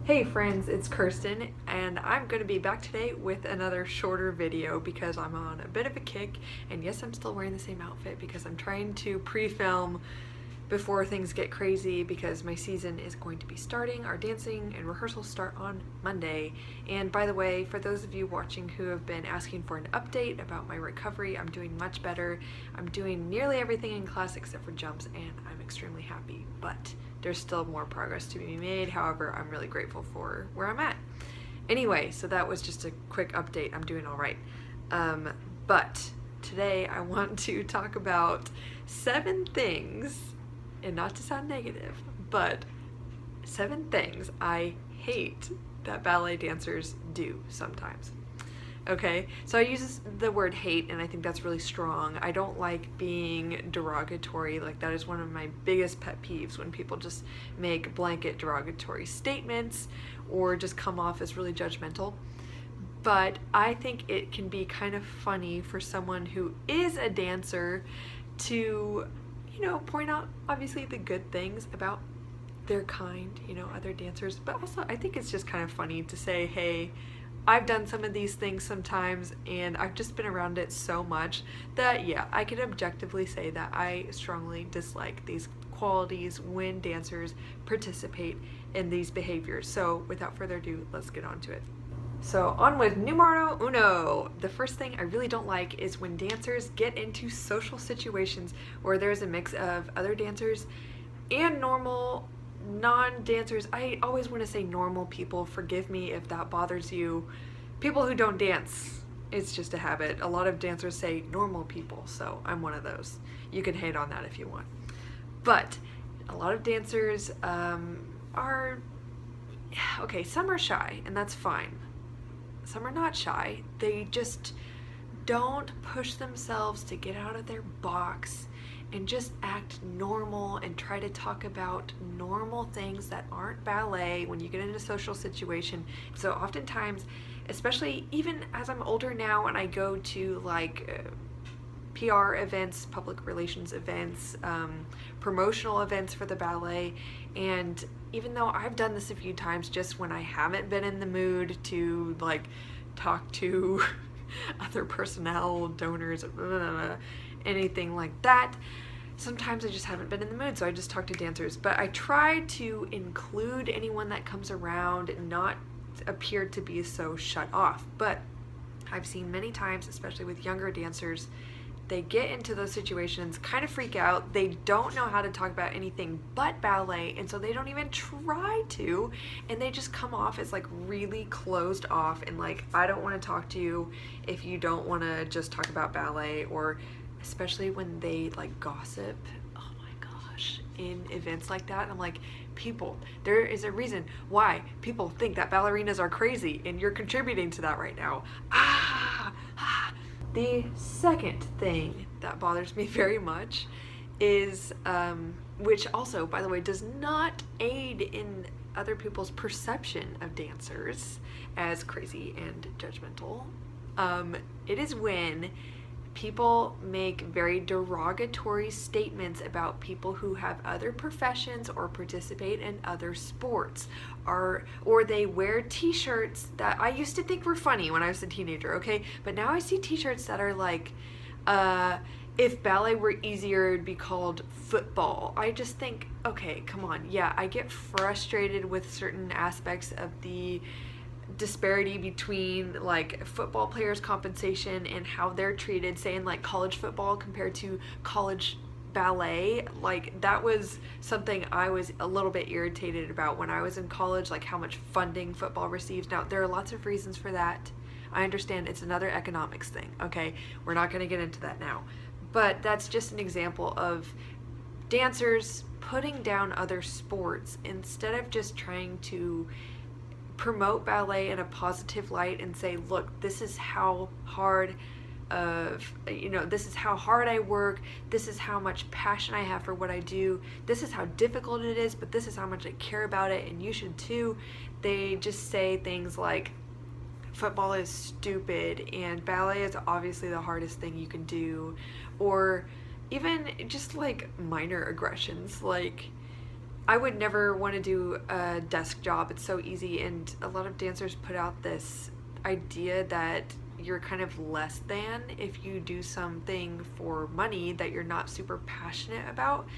Hey friends, it's Kirsten, and I'm going to be back today with another shorter video because I'm on a bit of a kick, and yes, I'm still wearing the same outfit because I'm trying to pre-film before things get crazy because my season is going to be starting. Our dancing and rehearsals start on Monday. And by the way, for those of you watching who have been asking for an update about my recovery, I'm doing much better. I'm doing nearly everything in class except for jumps, and I'm extremely happy, but there's still more progress to be made. However, I'm really grateful for where I'm at. Anyway, so that was just a quick update. I'm doing all right. But today I want to talk about 7 things, and not to sound negative, but 7 things I hate that ballet dancers do sometimes. Okay, so I use the word hate, and I think that's really strong. I don't like being derogatory. Like, that is one of my biggest pet peeves, when people just make blanket derogatory statements or just come off as really judgmental. But I think it can be kind of funny for someone who is a dancer to, point out obviously the good things about their kind, other dancers. But also, I think it's just kind of funny to say, hey, I've done some of these things sometimes, and I've just been around it so much that, yeah, I can objectively say that I strongly dislike these qualities when dancers participate in these behaviors. So without further ado, let's get on to it. So on with numero uno. The first thing I really don't like is when dancers get into social situations where there's a mix of other dancers and normal non-dancers. I always want to say normal people. Forgive me if that bothers you. People who don't dance, it's just a habit. A lot of dancers say normal people, so I'm one of those. You can hate on that if you want. But a lot of dancers are, okay, some are shy, and that's fine. Some are not shy. They just don't push themselves to get out of their box and just act normal and try to talk about normal things that aren't ballet when you get into a social situation. So oftentimes, especially even as I'm older now and I go to PR events, public relations events, promotional events for the ballet, and even though I've done this a few times just when I haven't been in the mood to talk to other personnel, donors, anything like that, sometimes I just haven't been in the mood, so I just talk to dancers. But I try to include anyone that comes around and not appear to be so shut off. But I've seen many times, especially with younger dancers, they get into those situations, kind of freak out. They don't know how to talk about anything but ballet, and so they don't even try to, and they just come off as really closed off and I don't want to talk to you if you don't want to just talk about ballet. Or especially when they gossip, oh my gosh, in events like that. I'm like, people, there is a reason why people think that ballerinas are crazy, and you're contributing to that right now. The second thing that bothers me very much is, which also, by the way, does not aid in other people's perception of dancers as crazy and judgmental. It is when people make very derogatory statements about people who have other professions or participate in other sports, or they wear t-shirts that I used to think were funny when I was a teenager, okay? But now I see t-shirts that are if ballet were easier, it'd be called football. I just think, okay, come on. Yeah, I get frustrated with certain aspects of the disparity between football players' compensation and how they're treated, say in college football compared to college ballet. That was something I was a little bit irritated about when I was in college, how much funding football receives. Now, there are lots of reasons for that. I understand it's another economics thing, okay? We're not going to get into that now. But that's just an example of dancers putting down other sports instead of just trying to promote ballet in a positive light and say, look, this is how hard this is how hard I work, this is how much passion I have for what I do, this is how difficult it is, but this is how much I care about it, and you should too. They just say things like football is stupid and ballet is obviously the hardest thing you can do, or even just minor aggressions I would never want to do a desk job. It's so easy, and a lot of dancers put out this idea that you're kind of less than if you do something for money that you're not super passionate about.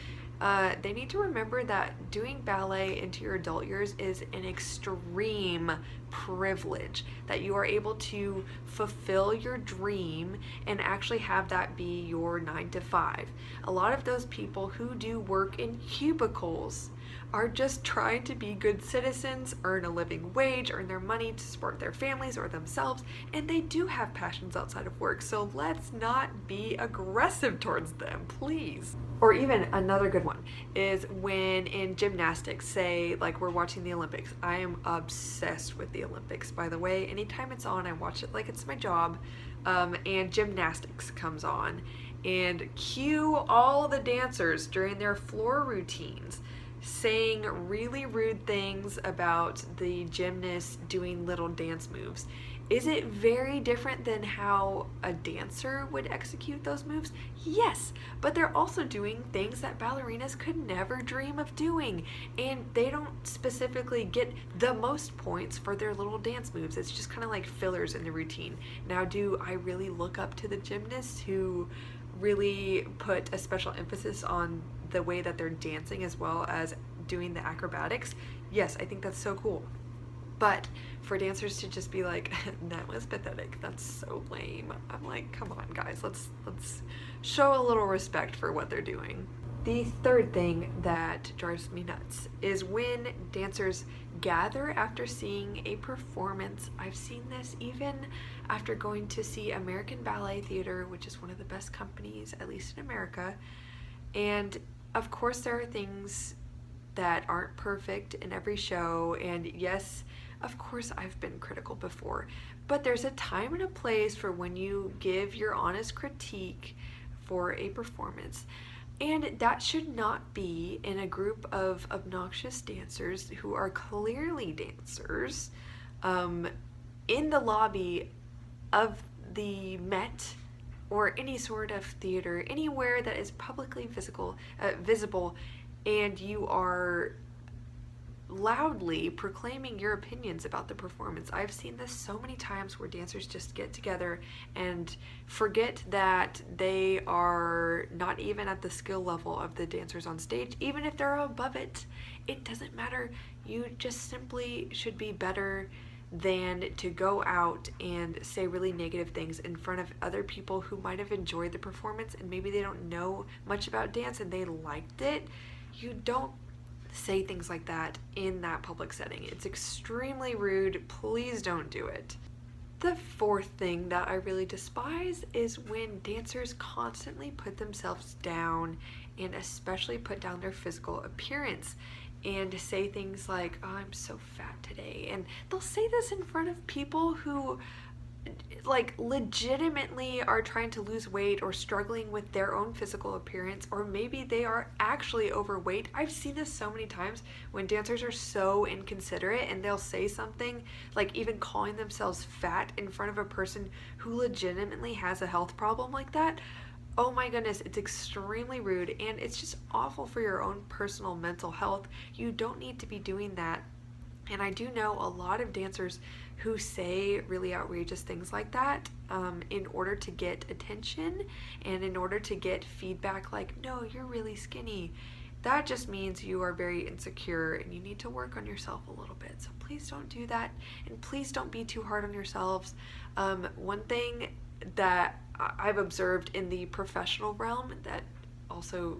They need to remember that doing ballet into your adult years is an extreme privilege, that you are able to fulfill your dream and actually have that be your 9 to 5. A lot of those people who do work in cubicles are just trying to be good citizens, earn a living wage, earn their money to support their families or themselves, and they do have passions outside of work, so let's not be aggressive towards them, please. Or even another good one is when in gymnastics, say like we're watching the Olympics. I am obsessed with the Olympics, by the way. Anytime it's on, I watch it like it's my job. And gymnastics comes on, and cue all the dancers during their floor routines saying really rude things about the gymnast doing little dance moves. Is it very different than how a dancer would execute those moves? Yes, but they're also doing things that ballerinas could never dream of doing, and they don't specifically get the most points for their little dance moves. It's just kind of like fillers in the routine. Now, do I really look up to the gymnasts who really put a special emphasis on the way that they're dancing as well as doing the acrobatics? Yes, I think that's so cool. But for dancers to just be like, that was pathetic, that's so lame, I'm like, come on guys, let's show a little respect for what they're doing. The third thing that drives me nuts is when dancers gather after seeing a performance. I've seen this even after going to see American Ballet Theater, which is one of the best companies, at least in America. And of course there are things that aren't perfect in every show, and yes, of course I've been critical before, but there's a time and a place for when you give your honest critique for a performance. And that should not be in a group of obnoxious dancers who are clearly dancers in the lobby of the Met or any sort of theater, anywhere that is publicly visible, and you are loudly proclaiming your opinions about the performance. I've seen this so many times where dancers just get together and forget that they are not even at the skill level of the dancers on stage. Even if they're above it, it doesn't matter. You just simply should be better than to go out and say really negative things in front of other people who might have enjoyed the performance, and maybe they don't know much about dance and they liked it. You don't say things like that in that public setting. It's extremely rude. Please don't do it. The fourth thing that I really despise is when dancers constantly put themselves down, and especially put down their physical appearance, and say things like, oh, I'm so fat today. And they'll say this in front of people who like legitimately are trying to lose weight or struggling with their own physical appearance, or maybe they are actually overweight. I've seen this so many times when dancers are so inconsiderate and they'll say something like even calling themselves fat in front of a person who legitimately has a health problem like that. Oh my goodness, it's extremely rude, and it's just awful for your own personal mental health. You don't need to be doing that. And I do know a lot of dancers who say really outrageous things like that in order to get attention and in order to get feedback like, no, you're really skinny. That just means you are very insecure and you need to work on yourself a little bit. So please don't do that, and please don't be too hard on yourselves. One thing that I've observed in the professional realm that also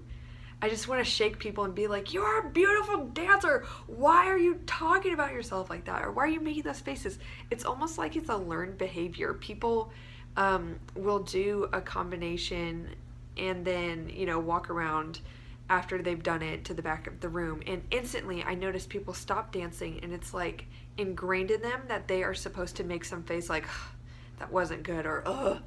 I just want to shake people and be like, you're a beautiful dancer. Why are you talking about yourself like that? Or why are you making those faces? It's almost like it's a learned behavior. People will do a combination and then, walk around after they've done it to the back of the room. And instantly I notice people stop dancing, and it's like ingrained in them that they are supposed to make some face like, that wasn't good, or ugh.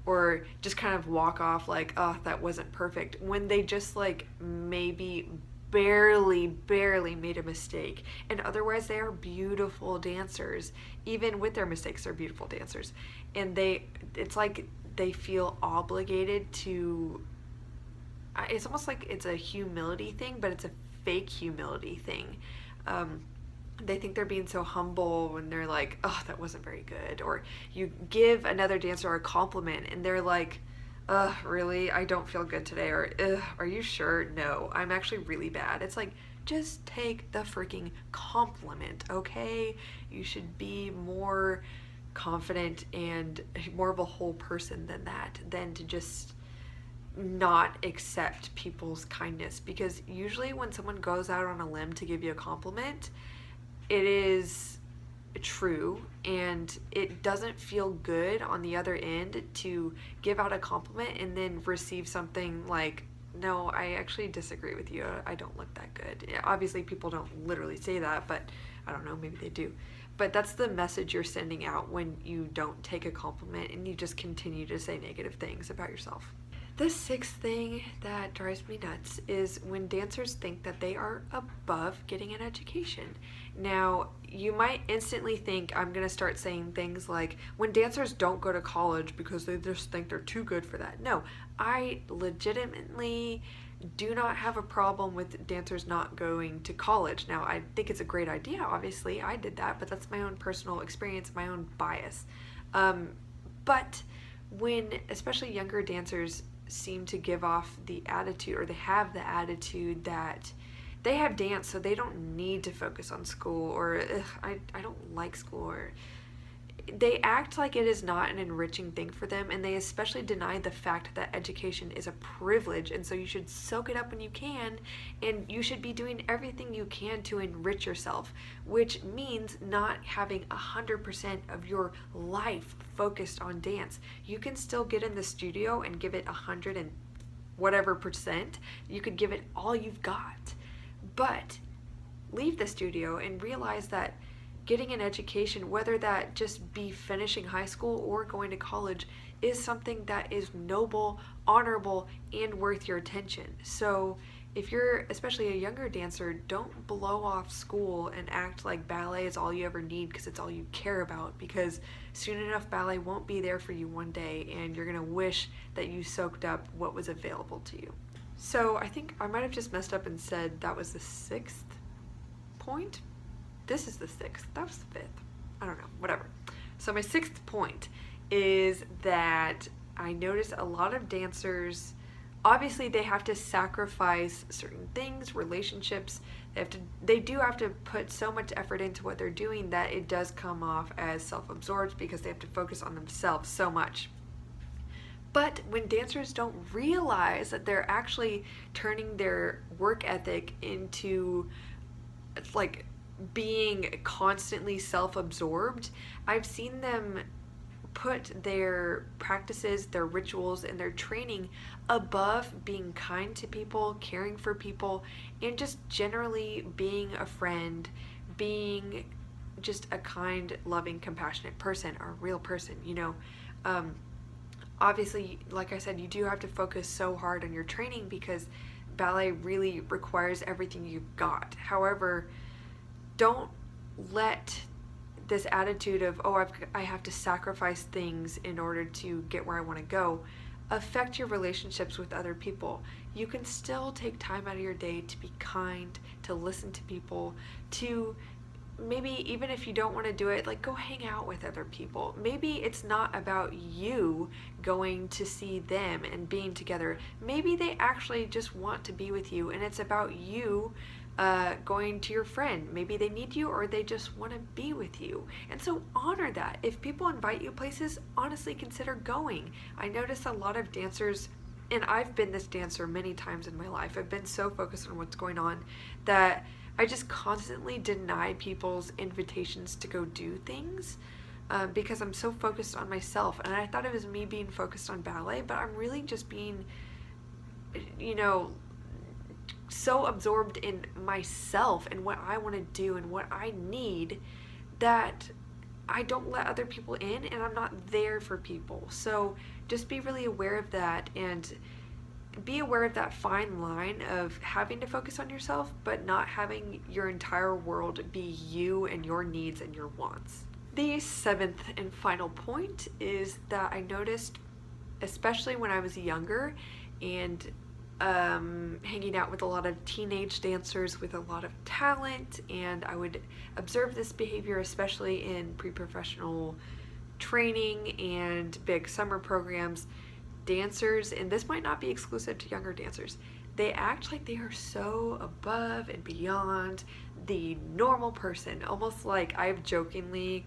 Or just kind of walk off like, oh, that wasn't perfect, when they just like maybe barely made a mistake. And otherwise they are beautiful dancers. Even with their mistakes, they're beautiful dancers. And it's like they feel obligated to, it's almost like it's a humility thing, but it's a fake humility thing. They think they're being so humble when they're like, oh, that wasn't very good. Or you give another dancer a compliment and they're like, really? I don't feel good today. Or, are you sure? No, I'm actually really bad. It's like, just take the freaking compliment, okay? You should be more confident and more of a whole person than that, than to just not accept people's kindness. Because usually when someone goes out on a limb to give you a compliment, it is true, and it doesn't feel good on the other end to give out a compliment and then receive something like, no, I actually disagree with you. I don't look that good. Obviously, people don't literally say that, but I don't know, maybe they do. But that's the message you're sending out when you don't take a compliment and you just continue to say negative things about yourself. The sixth thing that drives me nuts is when dancers think that they are above getting an education. Now, you might instantly think I'm going to start saying things like, when dancers don't go to college because they just think they're too good for that. No, I legitimately do not have a problem with dancers not going to college. Now, I think it's a great idea, obviously. I did that, but that's my own personal experience, my own bias. But when especially younger dancers seem to give off the attitude, or they have the attitude that they have dance so they don't need to focus on school, or I don't like school, or they act like it is not an enriching thing for them, and they especially deny the fact that education is a privilege, and so you should soak it up when you can, and you should be doing everything you can to enrich yourself, which means not having 100% of your life focused on dance. You can still get in the studio and give it 100 and whatever percent. You could give it all you've got, but leave the studio and realize that getting an education, whether that just be finishing high school or going to college, is something that is noble, honorable, and worth your attention. So if you're especially a younger dancer, don't blow off school and act like ballet is all you ever need because it's all you care about, because soon enough ballet won't be there for you one day and you're gonna wish that you soaked up what was available to you. So I think I might have just messed up and said that was the sixth point. This is the sixth. That was the fifth. I don't know. Whatever. So my sixth point is that I notice a lot of dancers, obviously they have to sacrifice certain things, relationships. They do have to put so much effort into what they're doing that it does come off as self-absorbed because they have to focus on themselves so much. But when dancers don't realize that they're actually turning their work ethic into like being constantly self-absorbed, I've seen them put their practices, their rituals, and their training above being kind to people, caring for people, and just generally being a friend, being just a kind, loving, compassionate person, or a real person, you know. Obviously, like I said, you do have to focus so hard on your training because ballet really requires everything you've got. However, don't let this attitude of, oh, I have to sacrifice things in order to get where I want to go, affect your relationships with other people. You can still take time out of your day to be kind, to listen to people, to maybe even if you don't want to do it, like go hang out with other people. Maybe it's not about you going to see them and being together. Maybe they actually just want to be with you and it's about you going to your friend. Maybe they need you or they just want to be with you. And so honor that. If people invite you places, honestly consider going. I notice a lot of dancers, and I've been this dancer many times in my life, I've been so focused on what's going on that I just constantly deny people's invitations to go do things because I'm so focused on myself. And I thought it was me being focused on ballet, but I'm really just being, you know, so absorbed in myself and what I want to do and what I need that I don't let other people in and I'm not there for people. So just be really aware of that and be aware of that fine line of having to focus on yourself but not having your entire world be you and your needs and your wants. The seventh and final point is that I noticed, especially when I was younger and hanging out with a lot of teenage dancers with a lot of talent, and I would observe this behavior especially in pre-professional training and big summer programs. Dancers, and this might not be exclusive to younger dancers, they act like they are so above and beyond the normal person, almost like I've jokingly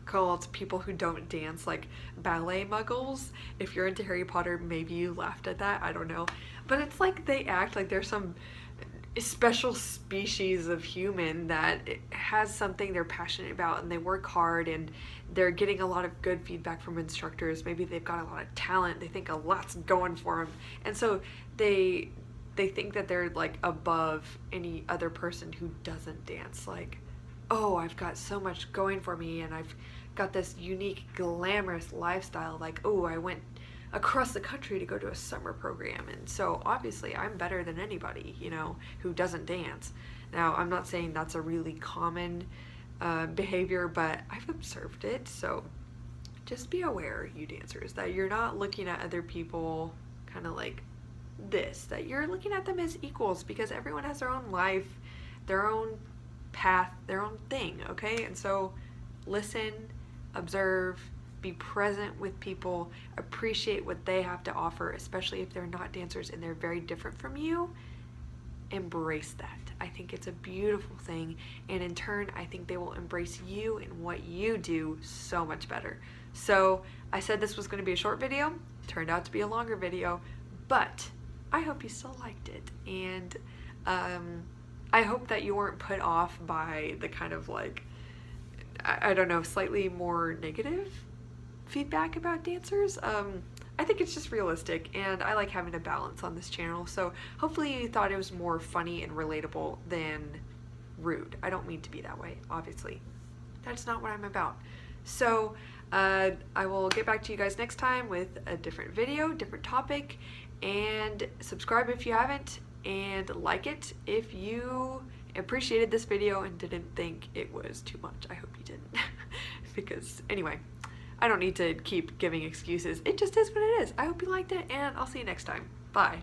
called people who don't dance like ballet muggles. If you're into Harry Potter, maybe you laughed at that, I don't know. But it's like they act like they're some special species of human that has something they're passionate about, and they work hard, and they're getting a lot of good feedback from instructors. Maybe they've got a lot of talent, they think a lot's going for them, and so they think that they're like above any other person who doesn't dance. Like, oh, I've got so much going for me, and I've got this unique glamorous lifestyle. Like, oh, I went across the country to go to a summer program, and so obviously I'm better than anybody, you know, who doesn't dance. Now, I'm not saying that's a really common behavior, but I've observed it. So just be aware, you dancers, that you're not looking at other people kind of like this, that you're looking at them as equals, because everyone has their own life, their own path, their own thing, okay? And so listen, observe, be present with people, appreciate what they have to offer, especially if they're not dancers and they're very different from you. Embrace that. I think it's a beautiful thing, and in turn, I think they will embrace you and what you do so much better. So I said this was going to be a short video, turned out to be a longer video, but I hope you still liked it, and I hope that you weren't put off by the kind of like, I don't know, slightly more negative feedback about dancers. I think it's just realistic, and I like having a balance on this channel, so hopefully you thought it was more funny and relatable than rude. I don't mean to be that way, obviously. That's not what I'm about. So I will get back to you guys next time with a different video, different topic, and subscribe if you haven't, and like it if you appreciated this video and didn't think it was too much. I hope you didn't. Because anyway, I don't need to keep giving excuses. It just is what it is. I hope you liked it, and I'll see you next time. Bye.